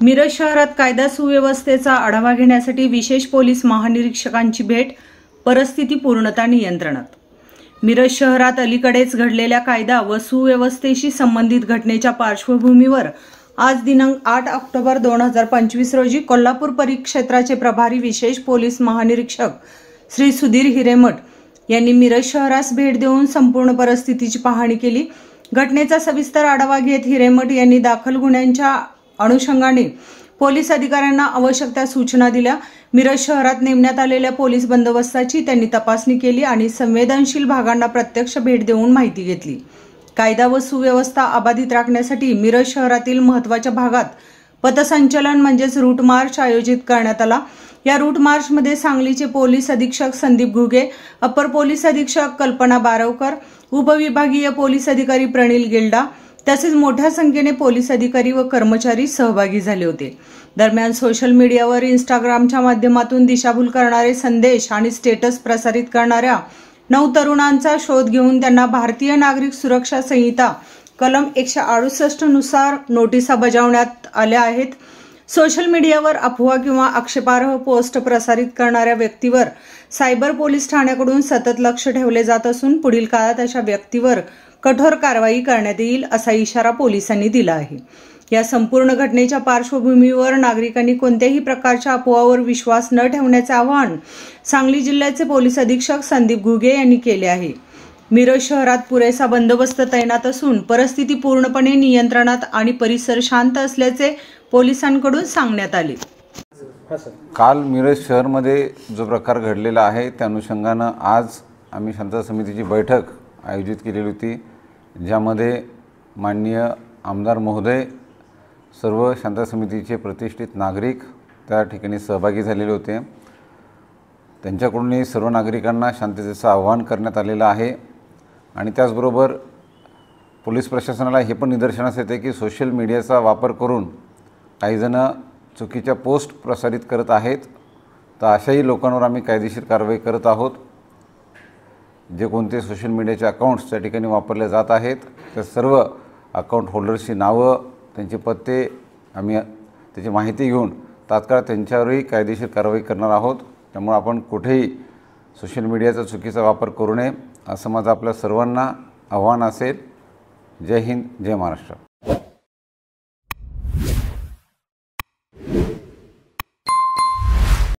मिरज शहरात कायदा सुव्यवस्थेचा आढावा घेण्यासाठी विशेष पोलीस महानिरीक्षकांची भेट. परिस्थिती पूर्णतः नियंत्रणात. मिरज शहरात अलीकडेच घडलेल्या कायदा व सुव्यवस्थेशी संबंधित घटनेच्या पार्श्वभूमीवर आज दिनांक 8 ऑक्टोबर 2025 रोजी कोल्हापूर परिक्षेत्राचे प्रभारी विशेष पोलीस महानिरीक्षक श्री सुधीर हिरेमठ यांनी मिरज शहरास भेट देऊन संपूर्ण परिस्थितीची पाहणी केली. घटनेचा सविस्तर आढावा घेत हिरेमठ यांनी दाखल गुन्ह्यांच्या अनुषंगाने पोलीस अधिकाऱ्यांना आवश्यक त्या सूचना दिल्या. मिरज शहरात नेमण्यात आलेल्या पोलीस बंदोबस्ताची त्यांनी तपासणी केली आणि संवेदनशील भागांना प्रत्यक्ष भेट देऊन माहिती घेतली. कायदा व सुव्यवस्था अबाधित राखण्यासाठी मिरज शहरातील महत्त्वाच्या भागात पथसंचलन म्हणजेच रूट मार्च आयोजित करण्यात आला. या रूट मार्चमध्ये सांगलीचे पोलीस अधीक्षक संदीप घुगे, अपर पोलीस अधीक्षक कल्पना बारवकर, उपविभागीय पोलीस अधिकारी प्रणिल गिल्डा तसेच मोठ्या संख्येने पोलीस अधिकारी व कर्मचारी सहभागी झाले होते. दरम्यान सोशल मीडियावर इंस्टाग्रामच्या माध्यमातून दिशाभूल करणारे संदेश आणि स्टेटस प्रसारित करणाऱ्या 9 तरुणांचा शोध घेऊन त्यांना भारतीय नागरिक सुरक्षा संहिता कलम 168 नुसार नोटिसा बजावण्यात आल्या आहेत. सोशल मीडियावर अफवा किंवा आक्षेपार्ह पोस्ट प्रसारित करणाऱ्या व्यक्तीवर सायबर पोलीस ठाण्याकडून सतत लक्ष ठेवले जात असून पुढील काळात अशा व्यक्तीवर कठोर कारवाई करण्यात येईल असा इशारा पोलिसांनी दिला आहे. या संपूर्ण घटनेच्या पार्श्वभूमीवर नागरिकांनी कोणत्याही प्रकारच्या अफवावर विश्वास न ठेवण्याचे आवाहन सांगली जिल्ह्याचे पोलीस अधीक्षक संदीप घुगे यांनी केले आहे. मिरज शहरात पुरेसा बंदोबस्त तैनात असून परिस्थिती पूर्णपणे नियंत्रणात आणि परिसर शांत असल्याचे पोलिसांकडून सांगण्यात आले. काल मिरज शहरमध्ये जो प्रकार घडलेला आहे त्या अनुषंगानं आज आम्ही शांतता समितीची बैठक आयोजित केलेली होती, ज्यामध्ये माननीय आमदार महोदय, सर्व शांतता समितीचे प्रतिष्ठित नागरिक त्या ठिकाणी सहभागी झालेले होते. त्यांच्याकडूनही सर्व नागरिकांना शांततेचं आवाहन करण्यात आलेलं आहे. आणि त्याचबरोबर पोलीस प्रशासनाला हे पण निदर्शनास येते की सोशल मीडियाचा वापर करून काहीजण चुकीच्या पोस्ट प्रसारित करत आहेत. तर अशाही लोकांवर आम्ही कायदेशीर कारवाई करत आहोत. जे कोणते सोशल मीडियाचे अकाउंट्स त्या ठिकाणी वापरले जात आहेत त्या सर्व अकाउंट होल्डर्सची नावं, त्यांचे पत्ते आम्ही त्याची माहिती घेऊन तात्काळ त्यांच्यावरही कायदेशीर कारवाई करणार आहोत. त्यामुळे आपण कुठेही सोशल मीडियाचा चुकीचा वापर करू नये असं माझं आपल्या सर्वांना आव्हान असेल. जय हिंद, जय महाराष्ट्र.